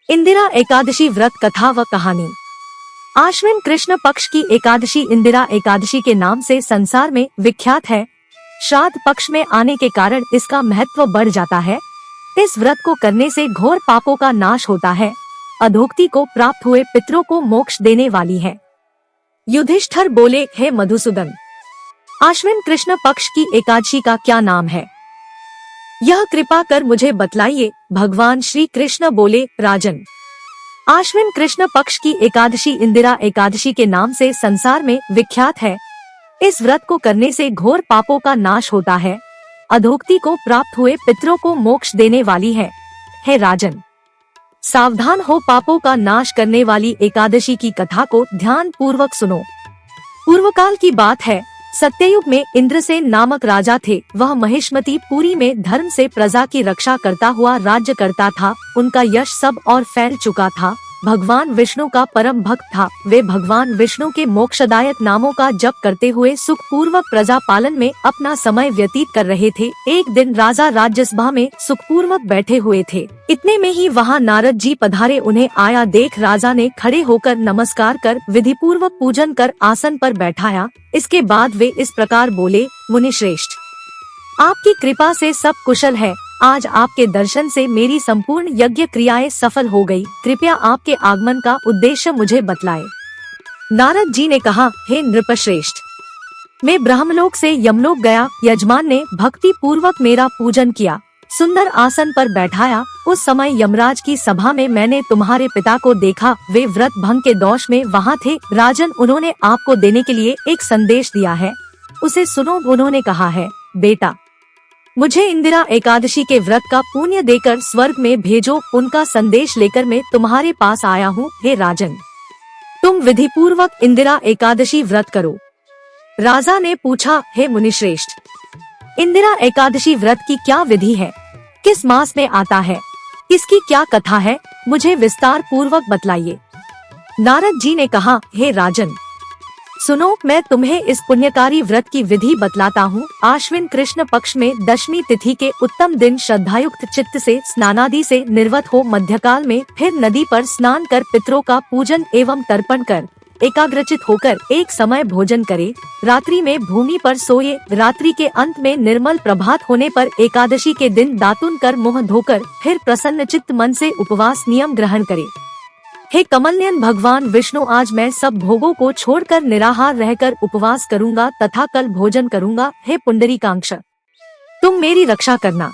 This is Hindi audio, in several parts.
इंदिरा एकादशी व्रत कथा व कहानी। आश्विन कृष्ण पक्ष की एकादशी इंदिरा एकादशी के नाम से संसार में विख्यात है। श्राद्ध पक्ष में आने के कारण इसका महत्व बढ़ जाता है। इस व्रत को करने से घोर पापों का नाश होता है। अधोक्ति को प्राप्त हुए पितरों को मोक्ष देने वाली है। युधिष्ठिर बोले, हे मधुसूदन, आश्विन कृष्ण पक्ष की एकादशी का क्या नाम है? यह कृपा कर मुझे बतलाइए। भगवान श्री कृष्ण बोले, राजन, आश्विन कृष्ण पक्ष की एकादशी इंदिरा एकादशी के नाम से संसार में विख्यात है। इस व्रत को करने से घोर पापों का नाश होता है। अधोक्ति को प्राप्त हुए पितरों को मोक्ष देने वाली है। हे राजन, सावधान हो, पापों का नाश करने वाली एकादशी की कथा को ध्यान पूर्वक सुनो। पूर्वकाल की बात है। सत्ययुग में इंद्रसेन नामक राजा थे। वह महिष्मती पुरी में धर्म से प्रजा की रक्षा करता हुआ राज्य करता था। उनका यश सब और फैल चुका था। भगवान विष्णु का परम भक्त था। वे भगवान विष्णु के मोक्षदायक नामों का जप करते हुए सुख पूर्वक प्रजा पालन में अपना समय व्यतीत कर रहे थे। एक दिन राजा राज्यसभा में सुखपूर्वक बैठे हुए थे। इतने में ही वहां नारद जी पधारे। उन्हें आया देख राजा ने खड़े होकर नमस्कार कर विधि पूर्वक पूजन कर आसन पर बैठाया। इसके बाद वे इस प्रकार बोले, मुनि श्रेष्ठ, आपकी कृपा से सब कुशल है। आज आपके दर्शन से मेरी संपूर्ण यज्ञ क्रियाएं सफल हो गई। कृपया आपके आगमन का उद्देश्य मुझे बतलाएं। नारद जी ने कहा, हे नृपश्रेष्ठ, मैं ब्रह्मलोक से यमलोक गया। यजमान ने भक्ति पूर्वक मेरा पूजन किया, सुंदर आसन पर बैठाया। उस समय यमराज की सभा में मैंने तुम्हारे पिता को देखा। वे व्रत भंग के दोष में वहाँ थे। राजन, उन्होंने आपको देने के लिए एक संदेश दिया है, उसे सुनो। उन्होंने कहा है, बेटा, मुझे इंदिरा एकादशी के व्रत का पुण्य देकर स्वर्ग में भेजो। उनका संदेश लेकर मैं तुम्हारे पास आया हूँ। हे राजन, तुम विधि पूर्वक इंदिरा एकादशी व्रत करो। राजा ने पूछा, हे मुनिश्रेष्ठ, इंदिरा एकादशी व्रत की क्या विधि है? किस मास में आता है? इसकी क्या कथा है? मुझे विस्तार पूर्वक बतलाइए। नारद जी ने कहा, हे राजन, सुनो, मैं तुम्हें इस पुण्यकारी व्रत की विधि बतलाता हूँ। आश्विन कृष्ण पक्ष में दशमी तिथि के उत्तम दिन श्रद्धायुक्त चित्त से स्नानादि से निर्वत हो मध्यकाल में फिर नदी पर स्नान कर पितरों का पूजन एवं तर्पण कर एकाग्रचित होकर एक समय भोजन करे। रात्रि में भूमि पर सोए। रात्रि के अंत में निर्मल प्रभात होने पर एकादशी के दिन दातुन कर मुँह धोकर फिर प्रसन्न चित्त मन से उपवास नियम ग्रहण करे। हे कमलनयन भगवान विष्णु, आज मैं सब भोगों को छोड़कर निराहार रहकर उपवास करूंगा तथा कल भोजन करूंगा। हे पुंडरीकाक्ष, तुम मेरी रक्षा करना।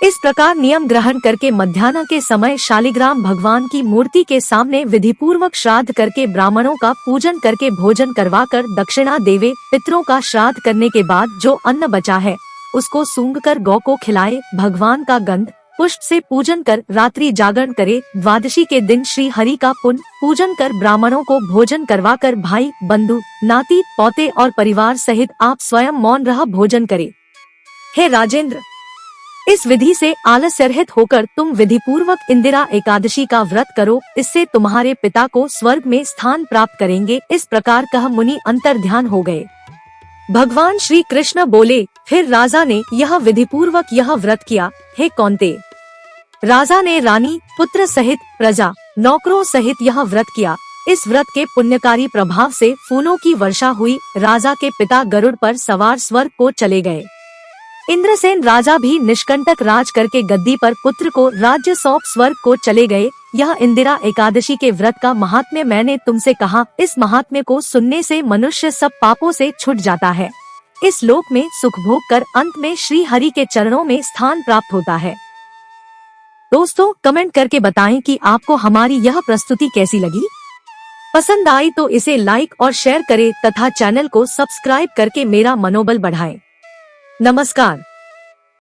इस प्रकार नियम ग्रहण करके मध्याह्न के समय शालिग्राम भगवान की मूर्ति के सामने विधि पूर्वक श्राद्ध करके ब्राह्मणों का पूजन करके भोजन करवाकर दक्षिणा देवे। पितरों का श्राद्ध करने के बाद जो अन्न बचा है उसको सूंघ कर गौ को खिलाए। भगवान का गंध पुष्प से पूजन कर रात्रि जागरण करे। द्वादशी के दिन श्री हरि का पुण्य पूजन कर ब्राह्मणों को भोजन करवाकर भाई बंधु नाती पौते और परिवार सहित आप स्वयं मौन रह भोजन करे। हे राजेंद्र, इस विधि से आलस्य रहित होकर तुम विधि पूर्वक इंदिरा एकादशी का व्रत करो। इससे तुम्हारे पिता को स्वर्ग में स्थान प्राप्त करेंगे। इस प्रकार कह मुनि अंतर्ध्यान हो गए। भगवान श्री कृष्ण बोले, फिर राजा ने यह विधि पूर्वक यह व्रत किया। हे कौन्तेय, राजा ने रानी पुत्र सहित प्रजा नौकरों सहित यह व्रत किया। इस व्रत के पुण्यकारी प्रभाव से फूलों की वर्षा हुई। राजा के पिता गरुड़ पर सवार स्वर्ग को चले गए। इंद्रसेन राजा भी निष्कंटक राज करके गद्दी पर पुत्र को राज्य सौंप स्वर्ग को चले गए। यह इंदिरा एकादशी के व्रत का महात्म्य मैंने तुमसे कहा। इस महात्म्य को सुनने से मनुष्य सब पापों से छूट जाता है। इस लोक में सुख भोग कर अंत में श्री हरि के चरणों में स्थान प्राप्त होता है। दोस्तों, कमेंट करके बताएं कि आपको हमारी यह प्रस्तुति कैसी लगी। पसंद आई तो इसे लाइक और शेयर करें तथा चैनल को सब्सक्राइब करके मेरा मनोबल बढ़ाएं। नमस्कार।